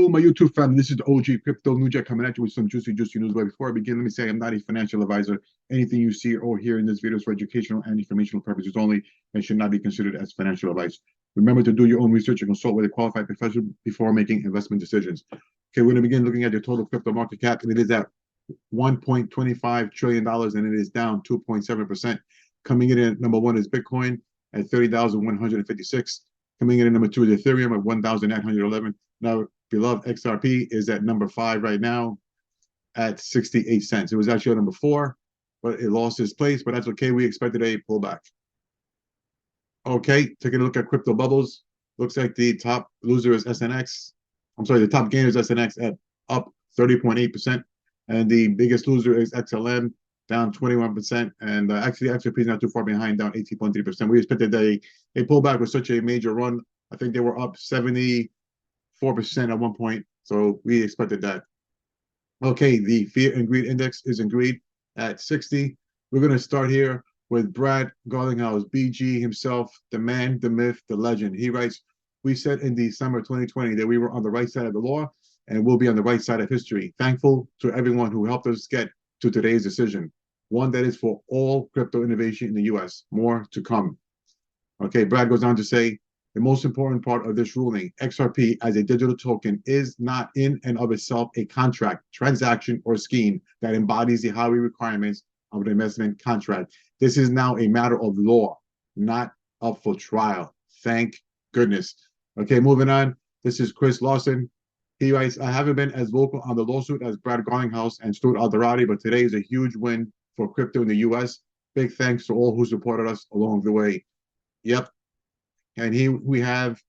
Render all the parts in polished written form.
Hello, my YouTube family. This is the OG Crypto New Jack coming at you with some juicy news. But before I begin, let me say I'm not a financial advisor. Anything you see or hear in this video is for educational and informational purposes only and should not be considered as financial advice. Remember to do your own research and consult with a qualified professional before making investment decisions. Okay, we're going to begin looking at the total crypto market cap, and it is at $1.25 trillion, and it is down 2.7%. Coming in at number one is Bitcoin at 30,156. Coming in at number two is Ethereum at 1,911. Now, beloved XRP is at number 5 right now at 68 cents. It was actually at number 4, but it lost its place, but that's okay. We expected a pullback. Okay, taking a look at crypto bubbles. Looks like the top loser is SNX. I'm sorry, the top gainer is SNX at up 30.8%. And the biggest loser is XLM, down 21%. And actually, XRP is not too far behind, down 18.3%. We expected a pullback with such a major run. I think they were up 74% at one point, so we expected that. Okay, the fear and greed index is in greed at 60. We're going to start here with Brad Garlinghouse, BG himself, the man, the myth, the legend. He writes, "We said in December 2020 that we were on the right side of the law and we'll be on the right side of history. Thankful to everyone who helped us get to today's decision, one that is for all crypto innovation in the US. More to come." Okay, Brad goes on to say, "The most important part of this ruling, XRP as a digital token, is not in and of itself a contract, transaction, or scheme that embodies the Howey requirements of an investment contract. This is now a matter of law, not up for trial. Thank goodness." Okay, moving on. This is Chris Lawson. He writes, "I haven't been as vocal on the lawsuit as Brad Garlinghouse and Stuart Alderati, but today is a huge win for crypto in the US. Big thanks to all who supported us along the way." Yep. And we have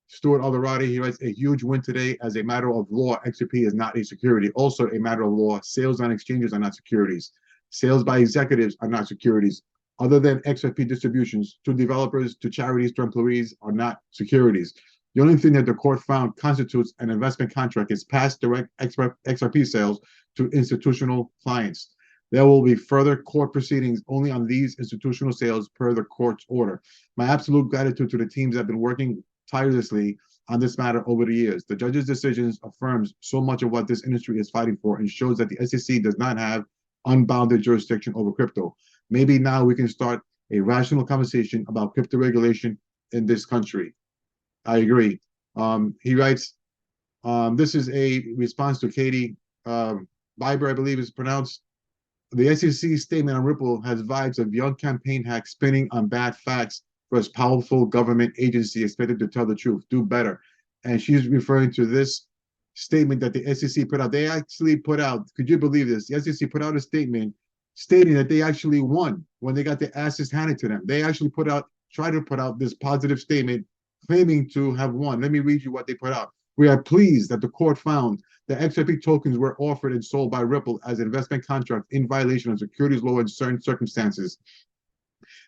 Stuart Alderati. He writes, "A huge win today. As a matter of law, XRP is not a security. Also, a matter of law, sales on exchanges are not securities. Sales by executives are not securities. Other than XRP distributions to developers, to charities, to employees are not securities. The only thing that the court found constitutes an investment contract is past direct XRP sales to institutional clients. There will be further court proceedings only on these institutional sales per the court's order. My absolute gratitude to the teams that have been working tirelessly on this matter over the years. The judge's decisions affirms so much of what this industry is fighting for and shows that the SEC does not have unbounded jurisdiction over crypto. Maybe now we can start a rational conversation about crypto regulation in this country." I agree. He writes, this is a response to Katie Biber, I believe is pronounced. "The SEC statement on Ripple has vibes of young campaign hacks spinning on bad facts versus powerful government agency expected to tell the truth. Do better." And she's referring to this statement that the SEC put out. They actually put out, could you believe this? The SEC put out a statement stating that they actually won when they got their asses handed to them. They actually tried to put out this positive statement claiming to have won. Let me read you what they put out. "We are pleased that the court found that XRP tokens were offered and sold by Ripple as an investment contract in violation of securities law in certain circumstances.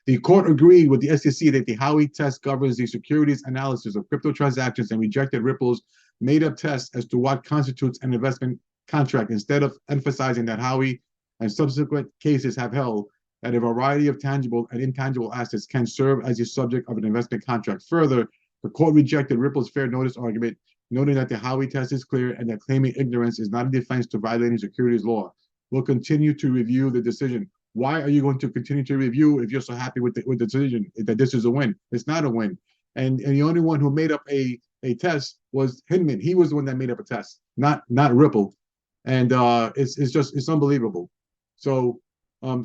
The court agreed with the SEC that the Howey test governs the securities analysis of crypto transactions and rejected Ripple's made-up test as to what constitutes an investment contract, instead of emphasizing that Howey and subsequent cases have held that a variety of tangible and intangible assets can serve as the subject of an investment contract. Further, the court rejected Ripple's fair notice argument, noting that the Howey test is clear and that claiming ignorance is not a defense to violating securities law. We'll continue to review the decision." Why are you going to continue to review if you're so happy with the decision that this is a win? It's not a win. And the only one who made up a test was Hinman. He was the one that made up a test, not Ripple. And it's unbelievable. So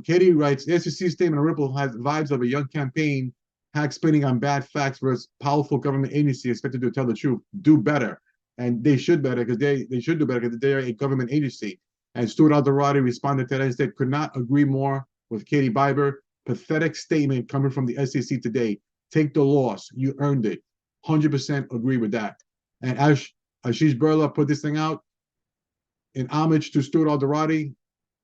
Katie writes, "The SEC statement on Ripple has vibes of a young campaign hack spinning on bad facts versus powerful government agency expected to tell the truth. Do better." And they should better because they should do better because they're a government agency. And Stuart Alderati responded to that and said, "Could not agree more with Katie Biber. Pathetic statement coming from the SEC today. Take the loss. You earned it." 100% agree with that. And Ashish Birla put this thing out in homage to Stuart Alderati.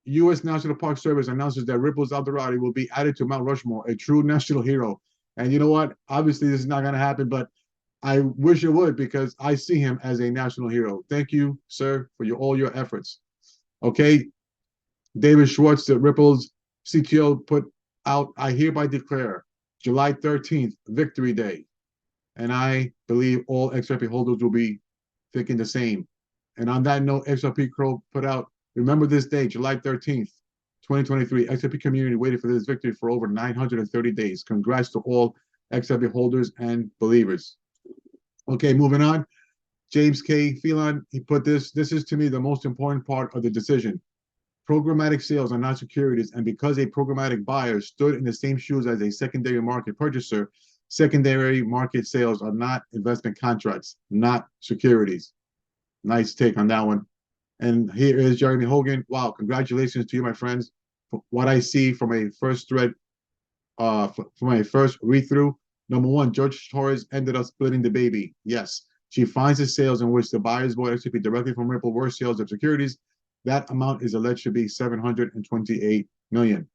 U.S. National Park Service announces that Ripple's Alderati will be added to Mount Rushmore, a true national hero. And you know what? Obviously, this is not going to happen, but I wish it would because I see him as a national hero. Thank you, sir, for all your efforts. Okay, David Schwartz, the Ripple's CTO, put out, "I hereby declare July 13th, Victory Day." And I believe all XRP holders will be thinking the same. And on that note, XRP Crow put out, remember this day, July 13th, 2023. XRP community waited for this victory for over 930 days. Congrats to all XRP holders and believers. Okay, moving on. James K. Phelan, he put this is to me the most important part of the decision. Programmatic sales are not securities, and because a programmatic buyer stood in the same shoes as a secondary market purchaser, secondary market sales are not investment contracts, not securities. Nice take on that one. And here is Jeremy Hogan. Wow, congratulations to you, my friends. What I see from a first thread, from a first read-through, number one, George Torres ended up splitting the baby. Yes, she finds the sales in which the buyers bought XRP directly from Ripple were sales of securities. That amount is alleged to be 728 million.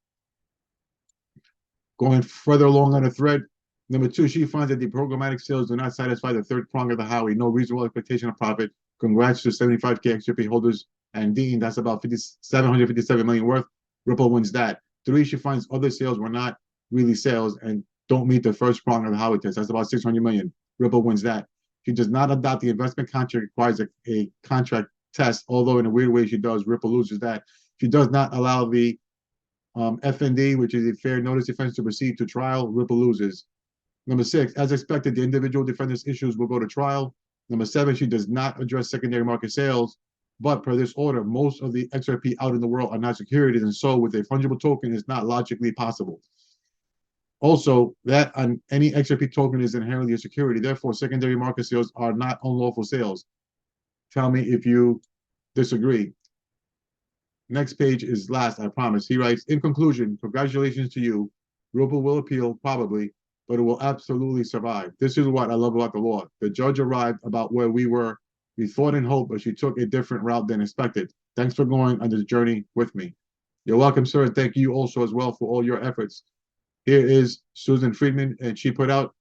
Going further along on the thread, number two, she finds that the programmatic sales do not satisfy the third prong of the Howie. No reasonable expectation of profit. Congrats to 75K XRP holders and Dean. That's about 757 million worth. Ripple wins that. Three, she finds other sales were not really sales and don't meet the first prong of the Howie test. That's about 600 million. Ripple wins that. She does not adopt the investment contract requires a contract test, although in a weird way she does. Ripple loses that. She does not allow the FND, which is a fair notice defense, to proceed to trial. Ripple loses. Number six, as expected, the individual defendant's issues will go to trial. Number seven, she does not address secondary market sales, but per this order, most of the XRP out in the world are not securities, and so with a fungible token is not logically possible. Also, that on any XRP token is inherently a security. Therefore, secondary market sales are not unlawful sales. Tell me if you disagree. Next page is last, I promise. He writes, in conclusion, congratulations to you. Ripple will appeal, probably, but it will absolutely survive. This is what I love about the law. The judge arrived about where we were. We thought and hoped, but she took a different route than expected. Thanks for going on this journey with me. You're welcome, sir, and thank you also as well for all your efforts. Here is Susan Friedman, and she put out,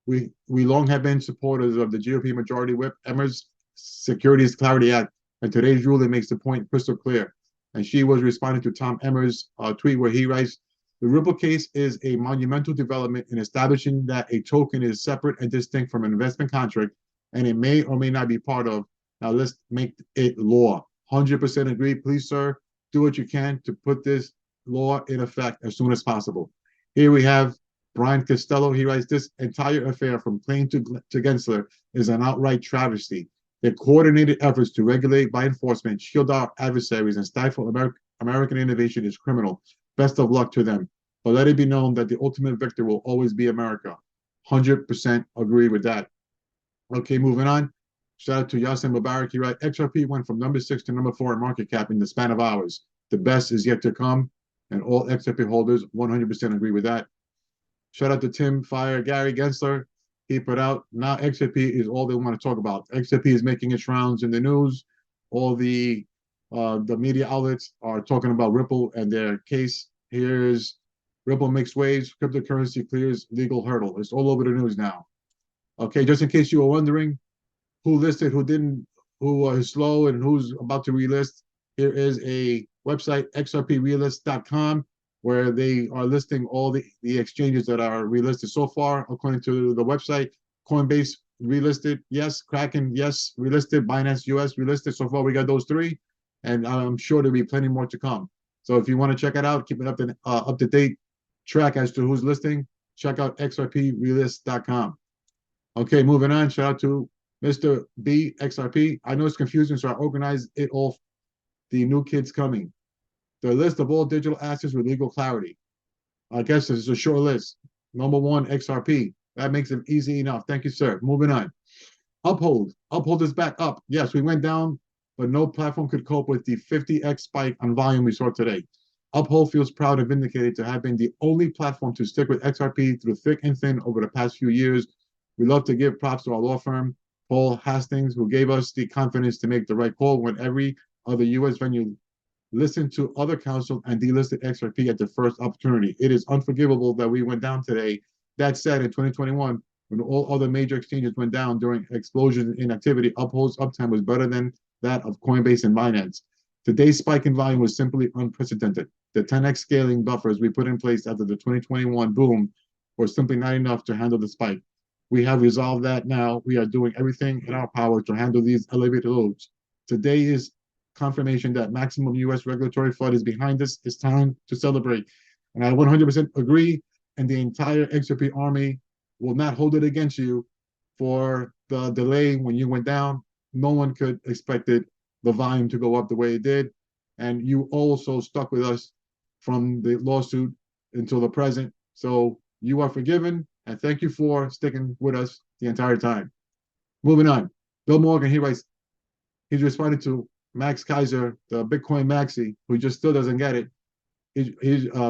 we long have been supporters of the GOP Majority Whip, EMMER's Securities Clarity Act, and today's ruling makes the point crystal clear. And she was responding to Tom Emmer's tweet where he writes, the Ripple case is a monumental development in establishing that a token is separate and distinct from an investment contract, and it may or may not be part of. Now let's make it law. 100% agree. Please, sir, do what you can to put this law in effect as soon as possible. Here we have Brian Costello. He writes, this entire affair from Plain to Gensler is an outright travesty. Their coordinated efforts to regulate by enforcement, shield our adversaries, and stifle American innovation is criminal. Best of luck to them. But let it be known that the ultimate victor will always be America. 100% agree with that. Okay, moving on. Shout out to Yasin Mubarak. He writes, XRP went from number 6 to number 4 in market cap in the span of hours. The best is yet to come, and all XRP holders 100% agree with that. Shout out to Tim Fire, Gary Gensler. He put out, now XRP is all they want to talk about. XRP is making its rounds in the news. All the media outlets are talking about Ripple and their case. Here's Ripple makes waves, cryptocurrency clears legal hurdle. It's all over the news now. Okay, just in case you were wondering who listed, who didn't, who is slow and who's about to relist, here is a website, xrprelist.com, where they are listing all the exchanges that are relisted so far, according to the website. Coinbase relisted, yes. Kraken, yes, relisted. Binance US relisted. So far, we got those three, and I'm sure there'll be plenty more to come. So if you want to check it out, keep it up to date track as to who's listing, check out xrprelist.com. Okay, moving on. Shout out to Mr. B XRP. I know it's confusing, so I organized it all. The new kids coming. The list of all digital assets with legal clarity. I guess this is a short list. Number 1, XRP. That makes it easy enough. Thank you, sir. Moving on. Uphold. Uphold is back up. Yes, we went down, but no platform could cope with the 50x spike on volume we saw today. Uphold feels proud and vindicated to have been the only platform to stick with XRP through thick and thin over the past few years. We love to give props to our law firm, Paul Hastings, who gave us the confidence to make the right call when every other U.S. venue listened to other counsel and delisted XRP at the first opportunity. It is unforgivable that we went down today. That said, in 2021, when all other major exchanges went down during explosions in activity, Uphold's uptime was better than that of Coinbase and Binance. Today's spike in volume was simply unprecedented. The 10x scaling buffers we put in place after the 2021 boom were simply not enough to handle the spike. We have resolved that now. We are doing everything in our power to handle these elevated loads. Today is confirmation that maximum U.S. regulatory flood is behind us. It's time to celebrate. And I 100% agree. And the entire XRP army will not hold it against you for the delay when you went down. No one could expect the volume to go up the way it did. And you also stuck with us from the lawsuit until the present. So you are forgiven. And thank you for sticking with us the entire time. Moving on. Bill Morgan, he writes, he's responding to Max Kaiser, the Bitcoin Maxi, who just still doesn't get it.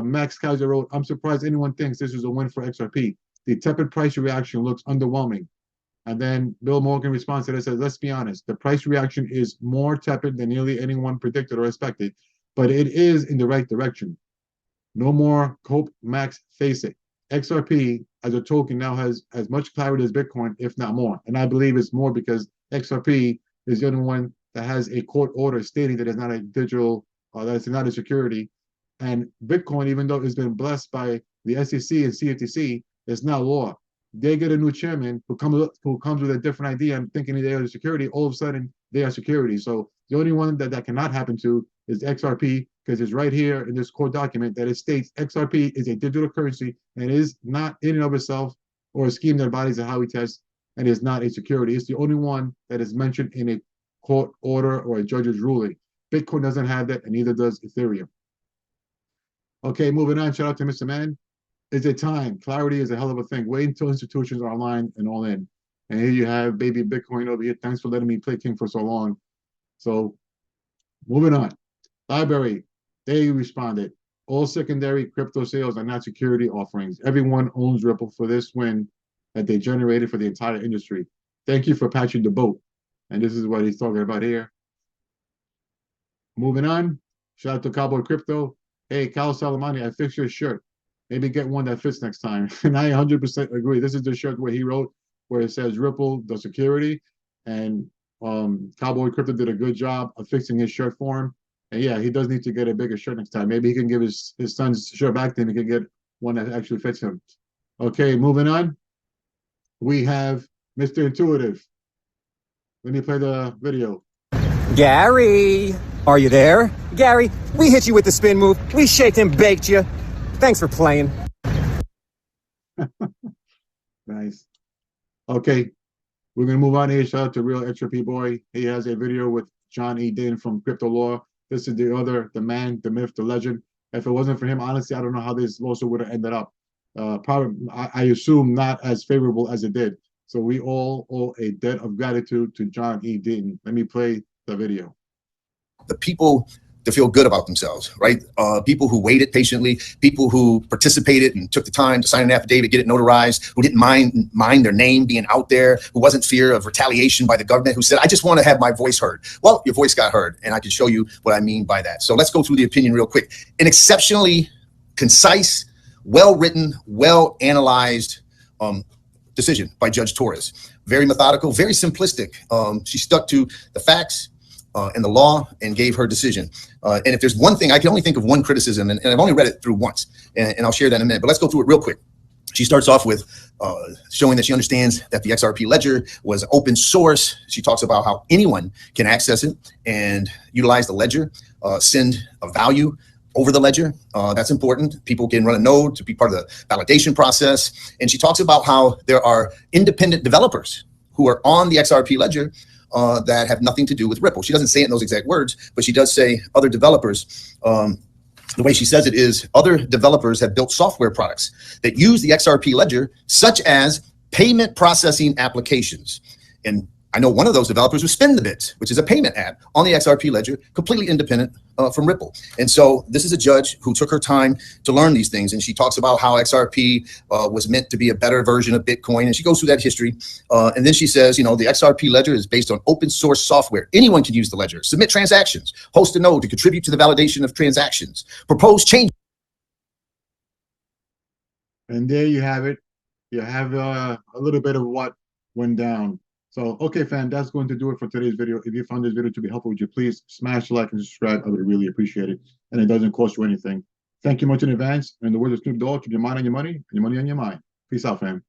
Max Kaiser wrote, I'm surprised anyone thinks this is a win for XRP. The tepid price reaction looks underwhelming. And then Bill Morgan responds to this and says, let's be honest, the price reaction is more tepid than nearly anyone predicted or expected, but it is in the right direction. No more cope, Max, face it. XRP as a token now has as much clarity as Bitcoin, if not more. And I believe it's more because XRP is the only one that has a court order stating that it's not a digital, that it's not a security. And Bitcoin, even though it's been blessed by the SEC and CFTC, it's not law. They get a new chairman who comes with a different idea and thinking they are security. All of a sudden, they are security. So the only one that cannot happen to is XRP, because it's right here in this court document that it states XRP is a digital currency and is not in and of itself or a scheme that embodies a Howey test and is not a security. It's the only one that is mentioned in a court order or a judge's ruling. Bitcoin doesn't have that, and neither does Ethereum. Okay, moving on. Shout out to Mr. Man. Is it time? Clarity is a hell of a thing. Wait until institutions are aligned and all in. And here you have baby Bitcoin over here. Thanks for letting me play king for so long. So moving on. Library, they responded. All secondary crypto sales are not security offerings. Everyone owns Ripple for this win that they generated for the entire industry. Thank you for patching the boat. And this is what he's talking about here. Moving on. Shout out to Cowboy Crypto. Hey, Cal Salamani, I fixed your shirt. Maybe get one that fits next time. And I 100% agree. This is the shirt where he wrote, where it says Ripple, the security. And Cowboy Crypto did a good job of fixing his shirt for him. And yeah, he does need to get a bigger shirt next time. Maybe he can give his son's shirt back to him. He can get one that actually fits him. Okay, moving on. We have Mr. Intuitive. Let me play the video. Gary, are you there? Gary, we hit you with the spin move. We shaked and baked you. Thanks for playing. Nice. Okay, we're going to move on here. Shout out to Real XRP Boy. He has a video with John E. Din from Crypto Law. This is the man, the myth, the legend. If it wasn't for him, honestly, I don't know how this lawsuit would have ended up. Probably, I assume not as favorable as it did. So we all owe a debt of gratitude to John E. Din. Let me play the video. The people to feel good about themselves, right? People who waited patiently, people who participated and took the time to sign an affidavit, get it notarized, who didn't mind their name being out there, who wasn't fear of retaliation by the government, who said, I just want to have my voice heard. Well, your voice got heard, and I can show you what I mean by that. So let's go through the opinion real quick. An exceptionally concise, well-written, well-analyzed decision by Judge Torres. Very methodical, very simplistic. She stuck to the facts and the law and gave her decision. And if there's one thing, I can only think of one criticism, and I've only read it through once, and I'll share that in a minute, but let's go through it real quick. She starts off with showing that she understands that the XRP ledger was open source. She talks about how anyone can access it and utilize the ledger, send a value over the ledger. That's important. People can run a node to be part of the validation process. And she talks about how there are independent developers who are on the XRP ledger that have nothing to do with Ripple. She doesn't say it in those exact words, but she does say other developers. The way she says it is other developers have built software products that use the XRP ledger, such as payment processing applications. And I know one of those developers was Spend the Bits, which is a payment app on the XRP ledger, completely independent from Ripple. And so this is a judge who took her time to learn these things. And she talks about how XRP was meant to be a better version of Bitcoin. And she goes through that history. And then she says, you know, the XRP ledger is based on open source software. Anyone can use the ledger, submit transactions, host a node to contribute to the validation of transactions, propose change. And there you have it. You have a little bit of what went down. So, okay, fam, that's going to do it for today's video. If you found this video to be helpful, would you please smash like and subscribe? I would really appreciate it. And it doesn't cost you anything. Thank you much in advance. And in the words of Snoop Dogg, keep your mind on your money and your money on your mind. Peace out, fam.